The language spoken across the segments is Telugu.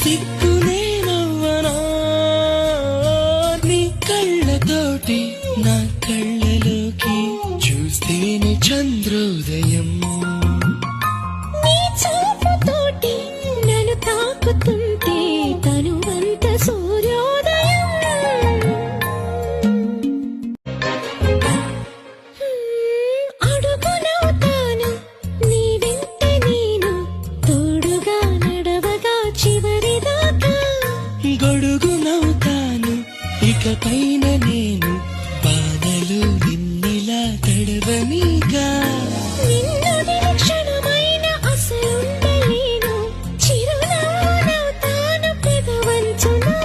సిగ్గునే నవ్వనా నీ కళ్ళతోటి నా కళ్ళలోకి చూస్తేనే చంద్రోదయం నీ చూపుతోటి నన్ను తాకుతుంటే తనువంత సూర్యోదయం అడుగునవుతాను నీ వెంట నేను తోడుగా నడవగా చివరిదాకా గొడుగునవుతాను ఇకపైన నేను బాధలు నిన్నిలా తడవనిగా నిన్ను నిరీక్షణమైన అసలుండలేను చిరునవ్వునవుతాను పెదవంచునా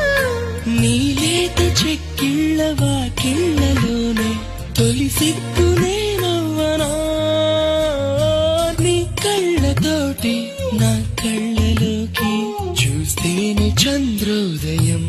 నీలేత చెక్కిళ్ళ వాకిళ్ళలోనే తొలి సిగ్గునే నవ్వనా నీ కళ్ళతోటి నా కళ్ళలోకి చూస్తేనే చంద్రోదయం